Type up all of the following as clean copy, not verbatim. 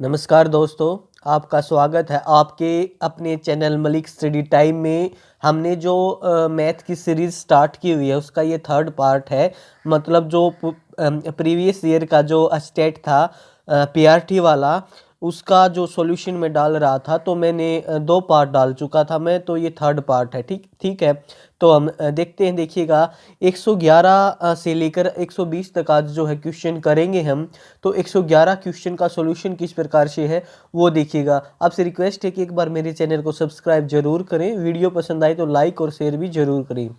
नमस्कार दोस्तों, आपका स्वागत है आपके अपने चैनल मलिक स्टडी टाइम में। हमने जो मैथ की सीरीज़ स्टार्ट की हुई है उसका ये थर्ड पार्ट है। मतलब जो प्रीवियस ईयर का जो स्टेट था पीआरटी वाला, उसका जो सॉल्यूशन में डाल रहा था, तो मैंने दो पार्ट डाल चुका था मैं, तो ये थर्ड पार्ट है। ठीक ठीक है। तो हम देखते हैं, देखिएगा 111 से लेकर 120 तक आज जो है क्वेश्चन करेंगे हम। तो 111 क्वेश्चन का सॉल्यूशन किस प्रकार से है वो देखिएगा। आपसे रिक्वेस्ट है कि एक बार मेरे चैनल को सब्सक्राइब जरूर करें, वीडियो पसंद आए तो लाइक और शेयर भी जरूर करें।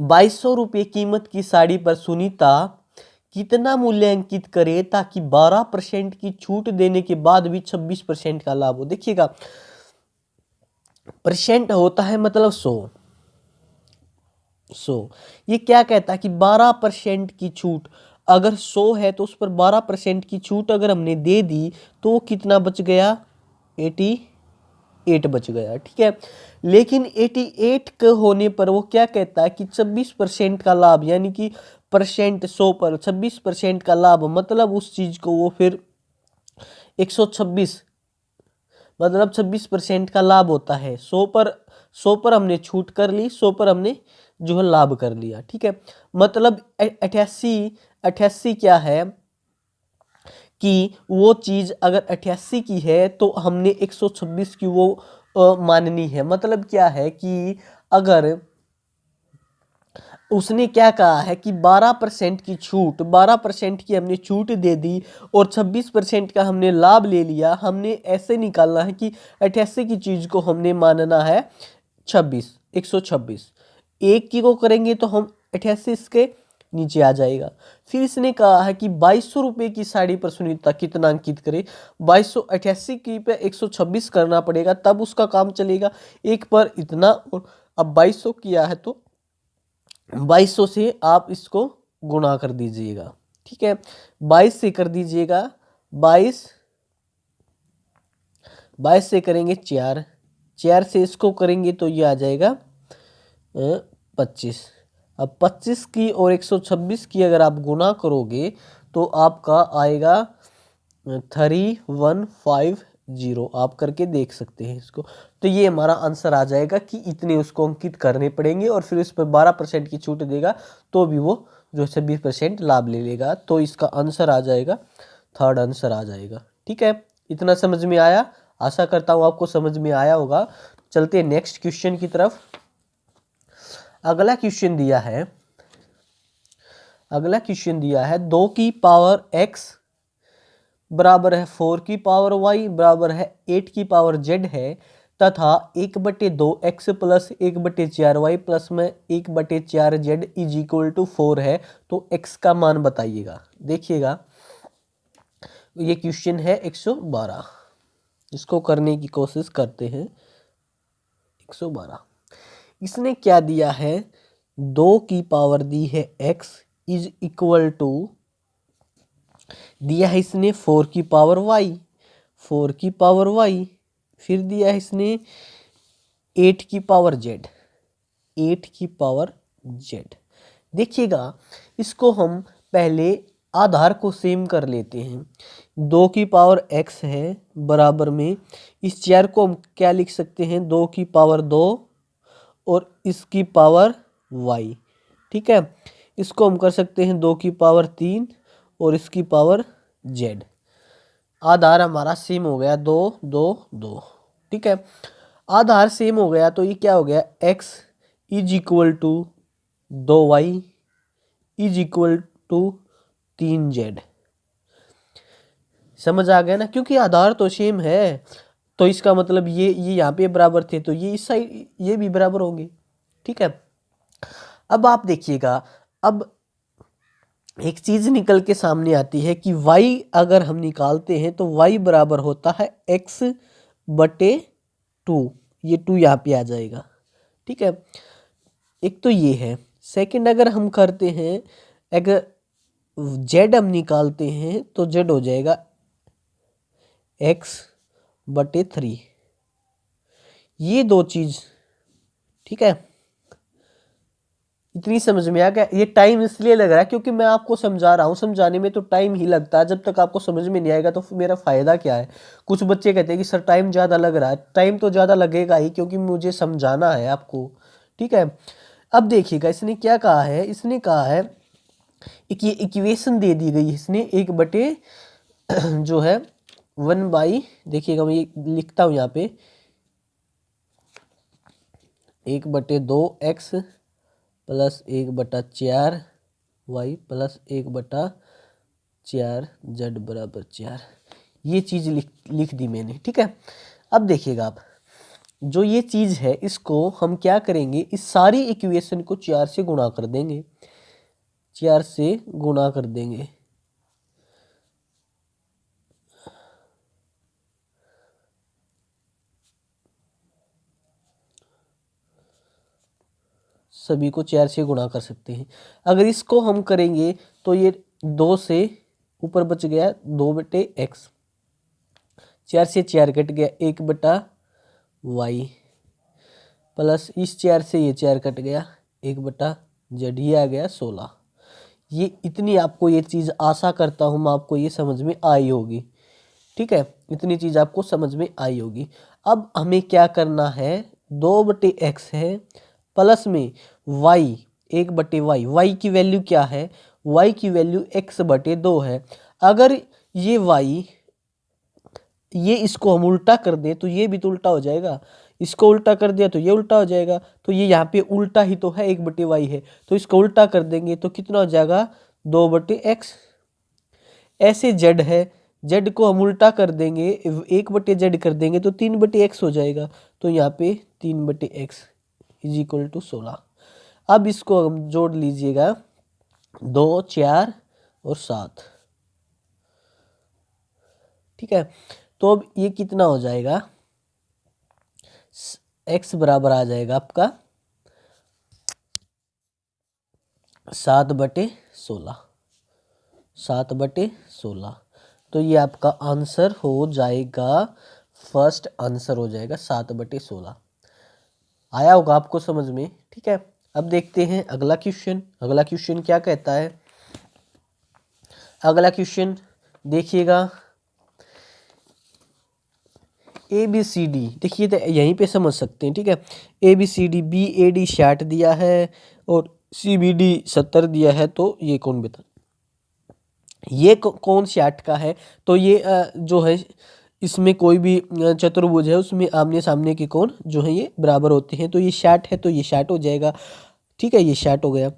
2200 रुपये कीमत की साड़ी पर सुनीता कितना मूल्यांकित करे ताकि 12% की छूट देने के बाद भी 26% का लाभ हो। देखिएगा, परसेंट होता है मतलब 100। ये क्या कहता है कि 12% की छूट, अगर 100 है तो उस पर 12% की छूट अगर हमने दे दी तो वो कितना बच गया, 88 बच गया। ठीक है, लेकिन 88 के होने पर वो क्या कहता है कि 26% का लाभ, यानी कि परसेंट 100 पर 26% का लाभ, मतलब उस चीज को वो फिर 126, मतलब 26% का लाभ होता है। 100 पर हमने छूट कर ली, 100 पर हमने जो है लाभ कर लिया। ठीक है, मतलब 88 क्या है कि वो चीज अगर 88 की है तो हमने 126 की वो माननी है। मतलब क्या है कि अगर उसने क्या कहा है कि 12% की छूट, 12% की हमने छूट दे दी और 26% का हमने लाभ ले लिया। हमने ऐसे निकालना है कि 88 की चीज को हमने मानना है 126। एक की को करेंगे तो हम 88 इसके नीचे आ जाएगा। फिर इसने कहा है कि 2200 रुपये की साड़ी पर सुनीता कितना अंकित करे। 2288 की पे 126 करना पड़ेगा, तब उसका काम चलेगा। एक पर इतना, और अब 2200 किया है तो 2200 से आप इसको गुणा कर दीजिएगा। ठीक है, 22 से कर दीजिएगा, 22 से करेंगे 4 से इसको करेंगे तो ये आ जाएगा 25। अब 25 की और 126 की अगर आप गुना करोगे तो आपका आएगा 3150। आप करके देख सकते हैं इसको। तो ये हमारा आंसर आ जाएगा कि इतने उसको अंकित करने पड़ेंगे और फिर उस पर 12% की छूट देगा तो भी वो जो 26% लाभ ले लेगा। तो इसका आंसर आ जाएगा, थर्ड आंसर आ जाएगा। ठीक है, इतना समझ में आया? आशा करता हूँ आपको समझ में आया होगा। चलते हैं नेक्स्ट क्वेश्चन की तरफ। अगला क्वेश्चन दिया है 2 की पावर x बराबर है 4 की पावर y बराबर है 8 की पावर z है, तथा 1/2x प्लस 1/4y प्लस में 1/4z इज इक्वल टू 4 है। तो x का मान बताइएगा। देखिएगा, ये क्वेश्चन है 112। इसको करने की कोशिश करते हैं। 112 इसने क्या दिया है, 2 की पावर दी है x इज इक्वल टू, दिया है इसने 4 की पावर y, 4 की पावर y, फिर दिया है इसने 8 की पावर z, 8 की पावर z। देखिएगा, इसको हम पहले आधार को सेम कर लेते हैं। 2 की पावर x है बराबर में, इस 4 को हम क्या लिख सकते हैं, 2 की पावर 2 और इसकी पावर y। ठीक है, इसको हम कर सकते हैं 2 की पावर 3 और इसकी पावर z। आधार हमारा सेम हो गया, 2 2 2। ठीक है, आधार सेम हो गया तो ये क्या हो गया, x is equal to 2y is equal to 3z। समझ आ गया ना, क्योंकि आधार तो सेम है तो इसका मतलब ये यहाँ पे बराबर थे तो ये इस साइड ये भी बराबर होंगे। ठीक है, अब आप देखिएगा, अब एक चीज निकल के सामने आती है कि y अगर हम निकालते हैं तो y बराबर होता है x/2। ये 2 यहाँ पे आ जाएगा। ठीक है, एक तो ये है। सेकंड, अगर हम करते हैं, अगर z हम निकालते हैं तो z हो जाएगा x/3। ये दो चीज, ठीक है, इतनी समझ में आ गया। ये टाइम इसलिए लग रहा है क्योंकि मैं आपको समझा रहा हूँ, समझाने में तो टाइम ही लगता है, जब तक आपको समझ में नहीं आएगा तो फिर मेरा फ़ायदा क्या है। कुछ बच्चे कहते हैं कि सर टाइम ज़्यादा लग रहा है, टाइम तो ज़्यादा लगेगा ही क्योंकि मुझे समझाना है आपको, ठीक है। अब देखिएगा इसने क्या कहा है, इसने कहा है एक ये इक्वेशन दे दी गई है, इसने 1/, जो है 1/, देखिएगा मैं ये लिखता हूँ यहाँ पे, 1/2x plus 1/4y plus 1/4z बराबर 4। ये चीज़ लिख दी मैंने, ठीक है। अब देखिएगा आप, जो ये चीज़ है इसको हम क्या करेंगे, इस सारी इक्वेशन को 4 से गुणा कर देंगे, 4 से गुणा कर देंगे। सभी को 4 से गुणा कर सकते हैं। अगर इसको हम करेंगे तो ये 2 से ऊपर बच गया 2/x, 4 से 4 कट गया 1/y प्लस इस 4 से ये 4 कट गया 1/z, ये आ गया 16। ये इतनी आपको ये चीज़ आशा करता हूँ मैं आपको ये समझ में आई होगी, ठीक है। इतनी चीज़ आपको समझ में आई होगी। अब हमें क्या करना है, 2/x है प्लस में y, 1/y, y की वैल्यू क्या है, y की वैल्यू x/2 है। अगर ये y, ये इसको हम उल्टा कर दें तो ये भी तो उल्टा हो जाएगा, इसको उल्टा कर दिया तो ये उल्टा हो जाएगा, तो ये यहाँ पे उल्टा ही तो है, 1/y है, तो इसको उल्टा कर देंगे तो कितना हो जाएगा 2/x। ऐसे z है, z को हम उल्टा कर देंगे, 1/z कर देंगे तो 3/x हो जाएगा, तो यहाँ पे 3/x इज इक्वल टू 16। अब इसको हम जोड़ लीजिएगा, 2, 4 और 7, ठीक है। तो अब ये कितना हो जाएगा, x बराबर आ जाएगा आपका 7/16, 7/16। तो ये आपका आंसर हो जाएगा, फर्स्ट आंसर हो जाएगा 7/16। आया होगा आपको समझ में, ठीक है। अब देखते हैं अगला क्वेश्चन। अगला क्वेश्चन क्या कहता है, अगला क्वेश्चन देखिएगा, ABCD, देखिए तो यहीं पे समझ सकते हैं, ठीक है। ABCD BAD 60 दिया है और CBD 70 दिया है, तो ये कौन बता, ये कौन 60 का है, तो ये जो है इसमें कोई भी चतुर्भुज है उसमें आमने सामने के कोण जो है ये बराबर होते हैं, तो ये 60 है तो ये 60 हो जाएगा, ठीक है। ये 60 हो गया,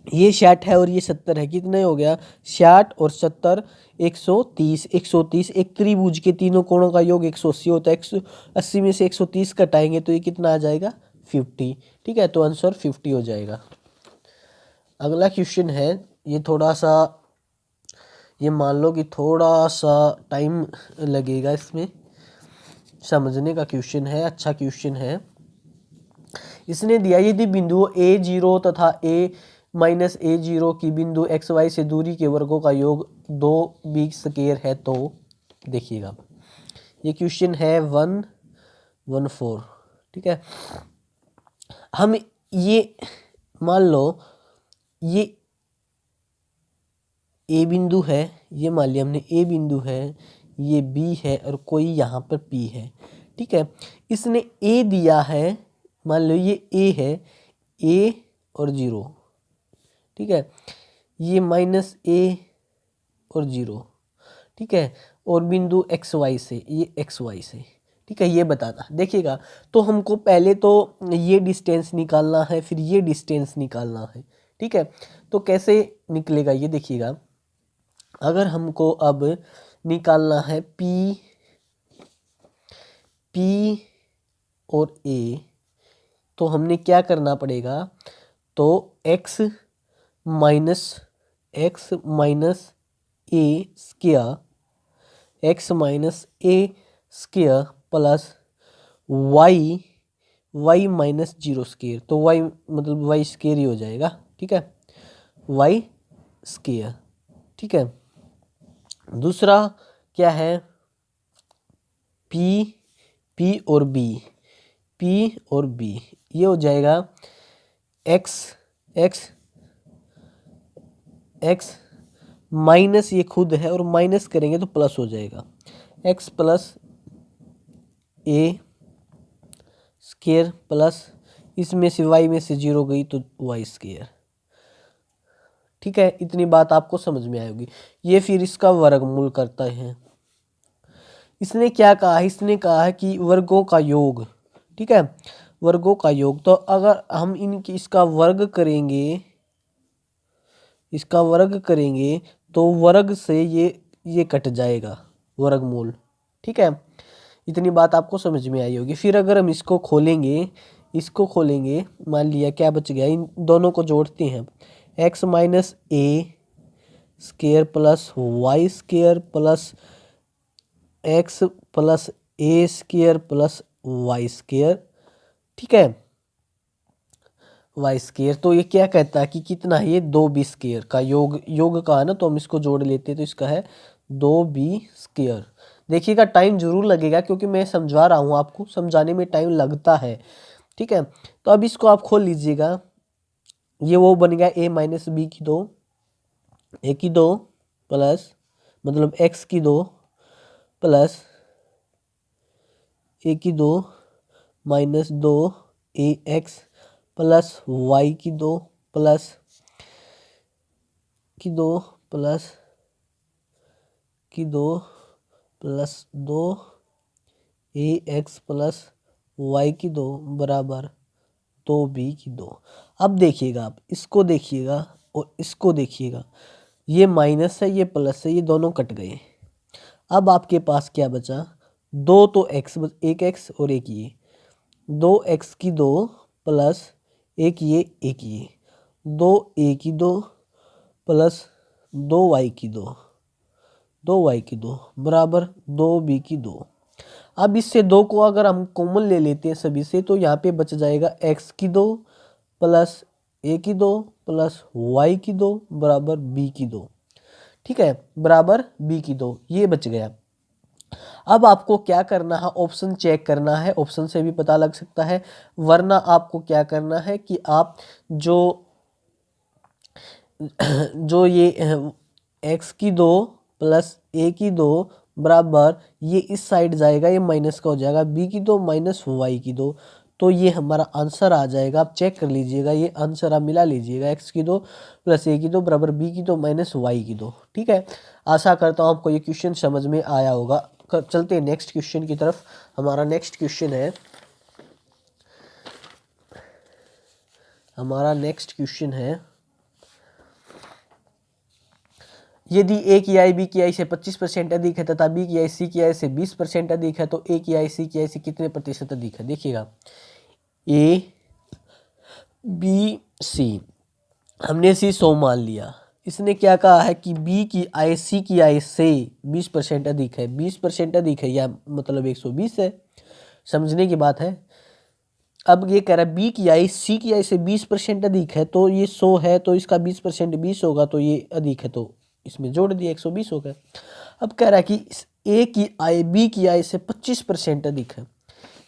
ये 60 है और ये 70 है, कितने हो गया 60 और 70 130, 130। एक त्रिभुज के तीनों कोणों का योग 180 होता है, 180 में से 130 कटाएंगे तो ये कितना आ जाएगा 50, ठीक है। तो आंसर 50 हो जाएगा। अगला क्वेश्चन है, ये थोड़ा सा, ये मान लो कि थोड़ा सा टाइम लगेगा इसमें समझने का क्वेश्चन है, अच्छा क्वेश्चन है। इसने दिया यदि बिंदु A0 तथा A-A0 की बिंदु XY से दूरी के वर्गों का योग 2b² है, तो देखिएगा ये क्वेश्चन है 114, ठीक है। हम ये मान लो ये A बिंदु है, ये मान लिया हमने A बिंदु है, ये B है और कोई यहाँ पर P है, ठीक है। इसने A दिया है, मान लो ये A है, A और 0, ठीक है। ये -A और 0, ठीक है। और बिंदु XY से, ये XY से, ठीक है, ये बताना। देखिएगा तो हमको पहले तो ये डिस्टेंस निकालना है, फिर ये डिस्टेंस निकालना है, ठीक है। तो कैसे निकलेगा ये देखिएगा, अगर हमको अब निकालना है P और A, तो हमने क्या करना पड़ेगा, तो x minus A square plus y minus 0², तो y मतलब y स्क्वायर ही हो जाएगा, ठीक है, y स्क्वायर, ठीक है। दूसरा क्या है, P और B, ये हो जाएगा एक्स एक्स एक्स माइनस ये खुद है और माइनस करेंगे तो प्लस हो जाएगा, x plus a square plus इसमें से वाई में से 0 गई तो वाई स्क्वायर। ठीक है, इतनी बात आपको समझ में आएगी। ये फिर इसका वर्गमूल करता है। इसने क्या कहा है, इसने कहा है कि वर्गों का योग। ठीक है, वर्गों का योग। तो अगर हम इनकी इसका वर्ग करेंगे, इसका वर्ग करेंगे तो वर्ग से ये कट जाएगा वर्गमूल। ठीक है, इतनी बात आपको समझ में आई होगी। फिर अगर हम इसको खोलेंगे, इसको खोलेंगे, मान लिया क्या बच गया, इन दोनों को जोड़ते हैं, x minus a square plus y square plus x plus a square plus y square. ठीक है, वाई स्क्वायर। तो ये क्या कहता है कि कितना है, ये 2b स्क्वायर का योग का है ना, तो हम इसको जोड़ लेते हैं तो इसका है 2b स्क्वायर। देखिएगा टाइम जरूर लगेगा क्योंकि मैं समझा रहा हूँ, आपको समझाने में टाइम लगता है। ठीक है, तो अब इसको आप खोल लीजिएगा, ये वो बन गया a माइनस बी की 2, a की 2 प्लस मतलब x की 2 प्लस a की 2 माइनस 2 ax प्लस y की 2 प्लस की 2 प्लस की 2 प्लस 2 ax प्लस y की 2 बराबर 2b की 2। अब देखिएगा, आप इसको देखिएगा और इसको देखिएगा, ये माइनस है ये प्लस है, ये दोनों कट गए। अब आपके पास क्या बचा, 2 तो x, एक x और एक ये, 2x की 2 प्लस एक ये 2a की 2 प्लस 2y की 2y की 2 बराबर 2b की 2। अब इससे 2 को अगर हम कॉमन ले लेते हैं सभी से, तो यहाँ पे बच जाएगा x की 2 प्लस a की 2 प्लस y की 2 बराबर b की 2। ठीक है, बराबर b की 2, ये बच गया। अब आपको क्या करना है, ऑप्शन चेक करना है, ऑप्शन से भी पता लग सकता है, वरना आपको क्या करना है कि आप जो ये x की 2 प्लस a की 2 बराबर ये इस साइड जाएगा, ये माइनस का हो जाएगा, b की 2 माइनस y की 2, तो ये हमारा आंसर आ जाएगा। आप चेक कर लीजिएगा, ये आंसर आप मिला लीजिएगा, x की 2 प्लस a की 2 बराबर b की 2 माइनस y की 2। ठीक है, आशा करता हूँ आपको ये क्वेश्चन समझ में आया होगा। चलते हैं नेक्स्ट क्वेश्चन की तरफ। हमारा नेक्स्ट क्वेश्चन है, यदि a की आई b की आई से 25% अधिक है तथा b की आई c की आई से 20% अधिक है तो a की आई c की आई से कितने प्रतिशत अधिक है। देखिएगा a b c, हमने c 100 मान लिया। इसने क्या कहा है कि b की आई c की आई से 20% अधिक है, 20% अधिक है या मतलब 120 है, समझने की बात है। अब ये कह रहा है b की आई c की आई से 20% अधिक है, तो ये 100 है तो इसका 20% 20 होगा, तो ये अधिक है तो इसमें जोड़ दिया 120 हो गया। अब कह रहा है कि a की आई b की आई से 25% अधिक है,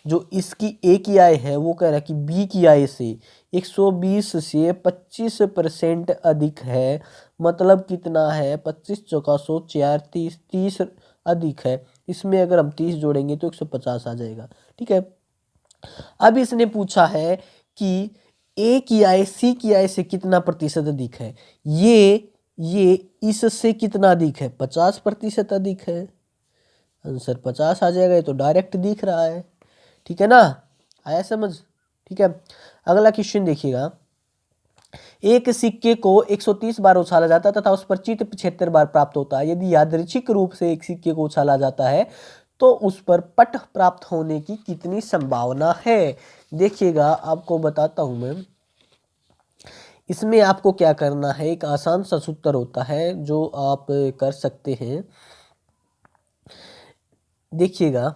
जो इसकी a की आई है वो कह रहा है कि b की आई से 120 से 25% अधिक है, मतलब कितना है, 25 चौका 100 4 30 अधिक है। इसमें अगर हम 30 जोड़ेंगे तो 150 आ जाएगा। ठीक है, अब इसने पूछा है कि a की आई c की आई से कितना प्रतिशत अधिक है, ये इससे कितना अधिक है, 50% अधिक है, आंसर 50 आ जाएगा। ये तो डायरेक्ट दिख रहा है। ठीक है ना, आया समझ। ठीक है, अगला क्वेश्चन देखिएगा, एक सिक्के को 130 बार उछाला जाता है तथा उस पर चित्त 75 बार प्राप्त होता है। यदि यादृच्छिक रूप से एक सिक्के को उछाला जाता है तो उस पर पट प्राप्त होने की कितनी संभावना है। देखिएगा, आपको बताता हूं मैं। इसमें आपको क्या करना है, एक आसान सा सूत्र होता है जो आप कर सकते हैं। देखिएगा,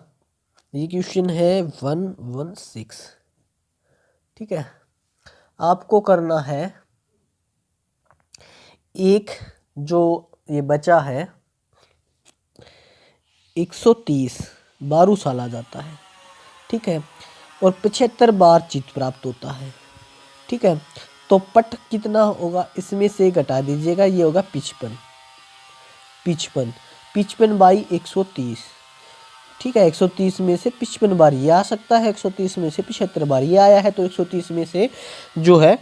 ये क्वेश्चन है 116। ठीक है, आपको करना है, एक जो ये बचा है 130 बार उछाला जाता है। ठीक है, और 75 बार चित्त प्राप्त होता है। ठीक है, तो पट कितना होगा, इसमें से घटा दीजिएगा, ये होगा 55 बाई 130। ठीक है, 130 में से 55 बार ये आ सकता है, 130 में से 75 बार ये आया है, तो 130 में से जो है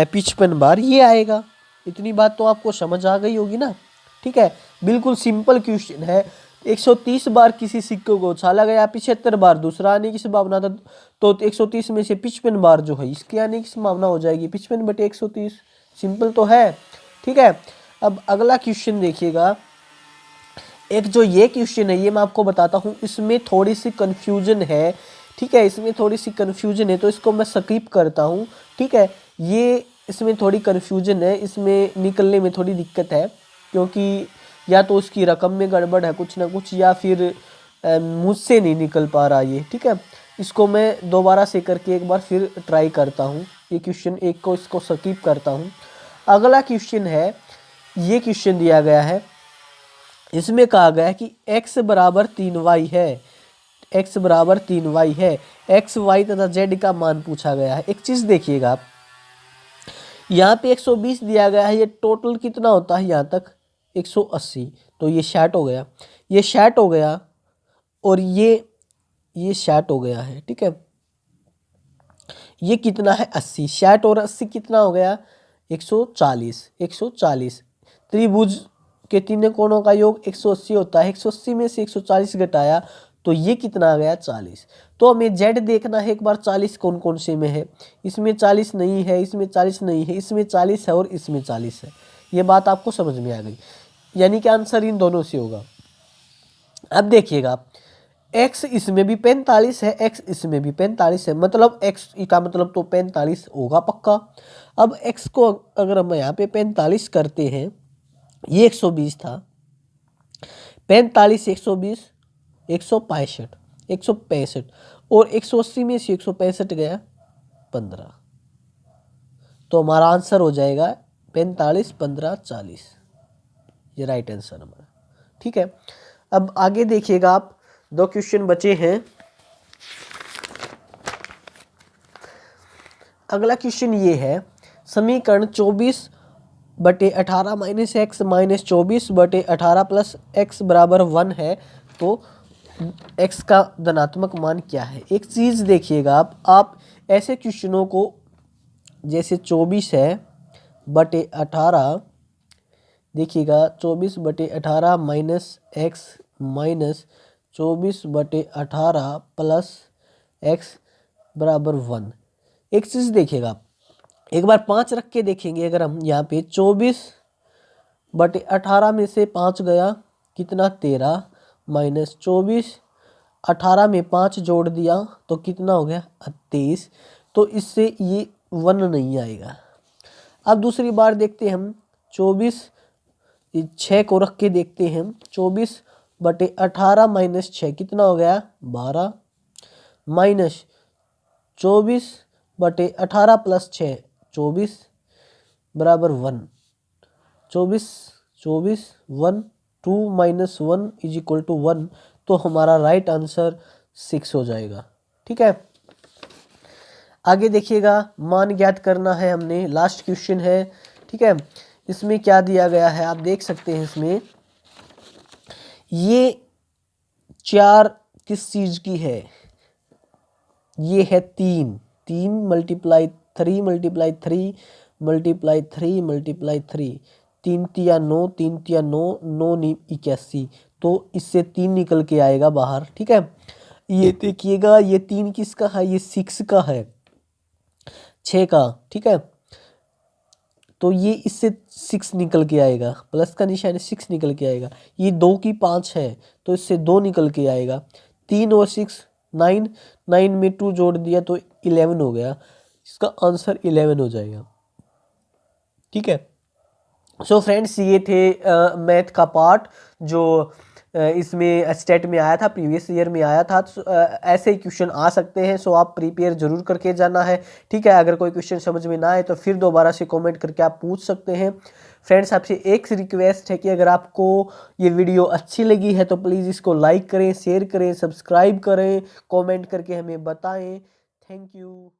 55 बार ये आएगा। इतनी बात तो आपको समझ आ गई होगी ना। ठीक है, बिल्कुल सिंपल क्वेश्चन है। 130 बार किसी सिक्के को उछाला गया, 75 बार दूसरा आने की संभावना था, तो 130 में से 55 बार जो है इसके आने की संभावना हो जाएगी 55/130। सिंपल तो है। ठीक है, अब अगला क्वेश्चन देखिएगा। एक जो ये क्वेश्चन है ये मैं आपको बताता हूँ, इसमें थोड़ी सी कन्फ्यूजन है। ठीक है, इसमें थोड़ी सी कन्फ्यूजन है, तो इसको मैं स्किप करता हूँ। ठीक है, ये इसमें थोड़ी कन्फ्यूजन है, इसमें निकलने में थोड़ी दिक्कत है, क्योंकि या तो उसकी रकम में गड़बड़ है कुछ ना कुछ, या फिर मुझसे नहीं निकल पा रहा ये। ठीक है, इसको मैं दोबारा से करके एक बार फिर ट्राई करता हूँ। ये क्वेश्चन एक को इसको स्किप करता हूँ। अगला क्वेश्चन है, ये क्वेश्चन दिया गया है, इसमें कहा गया है कि x बराबर 3y है, x बराबर 3y है, x y तथा z का मान पूछा गया है। एक चीज़ देखिएगा आप, यहाँ पे 120 दिया गया है, ये टोटल कितना होता है यहाँ तक 180, तो ये 60 हो गया, ये 60 हो गया, और ये 60 हो गया है। ठीक है, ये कितना है 80, 60 और 80 कितना हो गया 140। त्रिभुज के तीनों कोणों का योग 180 होता है, 180 में से 140 घटाया तो ये कितना आ गया 40। तो हमें z देखना है एक बार, 40 कौन कौन से में है, इसमें 40 नहीं है, इसमें 40 नहीं है, इसमें 40 है और इसमें 40 है। ये बात आपको समझ में आ गई, यानी कि आंसर इन दोनों से होगा। अब देखिएगा, x इसमें भी 45 है, x इसमें भी 45 है, मतलब x का मतलब तो 45 होगा पक्का। अब x को अगर हम यहाँ पे 45 करते हैं, ये 120 था, 45 120 165 और 180 में से 165 गया 15, तो हमारा आंसर हो जाएगा 45 15 40। ये राइट आंसर हमारा। ठीक है, अब आगे देखिएगा आप, 2 क्वेश्चन बचे हैं। अगला क्वेश्चन ये है, समीकरण 24/18 minus x minus 24/18 plus x बराबर 1 है, तो x का धनात्मक मान क्या है। एक चीज़ देखिएगा आप ऐसे क्वेश्चनों को, जैसे 24 है बटे 18, देखिएगा 24/18 minus x minus 24/18 plus x बराबर 1। एक चीज़ देखिएगा, एक बार 5 रख के देखेंगे, अगर हम यहाँ पे 24/18 में से 5 गया कितना 13, माइनस 24, 18 में 5 जोड़ दिया तो कितना हो गया 23, तो इससे ये 1 नहीं आएगा। अब दूसरी बार देखते हैं हम, 6 को रख के देखते हैं हम, 24/18 माइनस 6 कितना हो गया 12, माइनस 24/18 प्लस 6 24 बराबर 1, 24 1 2 माइनस 1 इज इक्वल टू 1, तो हमारा राइट आंसर 6 हो जाएगा। ठीक है, आगे देखिएगा, मान ज्ञात करना है हमने, लास्ट क्वेश्चन है। ठीक है, इसमें क्या दिया गया है आप देख सकते हैं, इसमें ये 4 किस चीज की है, ये है 3 मल्टीप्लाई 3 मल्टीप्लाई 3 मल्टीप्लाई 3 मल्टीप्लाई 3, 3 तिया 9, 3 तिया 9, 9 81, तो इससे 3 निकल के आएगा बाहर। ठीक है, ये देखिएगा, ये 3 किसका है, ये 6 का है, 6 का। ठीक है, तो ये इससे 6 निकल के आएगा, प्लस का निशान 6 निकल के आएगा। ये 2 की 5 है, तो इससे 2 निकल के आएगा, 3 और 6 9, 9 में 2 जोड़ दिया तो 11 हो गया, इसका आंसर 11 हो जाएगा। ठीक है, सो फ्रेंड्स, ये थे मैथ का पार्ट जो इसमें स्टेट में आया था, प्रीवियस ईयर में आया था। ऐसे ही क्वेश्चन आ सकते हैं, सो आप प्रिपेयर जरूर करके जाना है। ठीक है, अगर कोई क्वेश्चन समझ में ना आए तो फिर दोबारा से कमेंट करके आप पूछ सकते हैं। फ्रेंड्स, आपसे एक रिक्वेस्ट है कि अगर आपको ये वीडियो अच्छी लगी है तो प्लीज़ इसको लाइक करें, शेयर करें, सब्सक्राइब करें, कमेंट करके हमें बताएं। Thank you.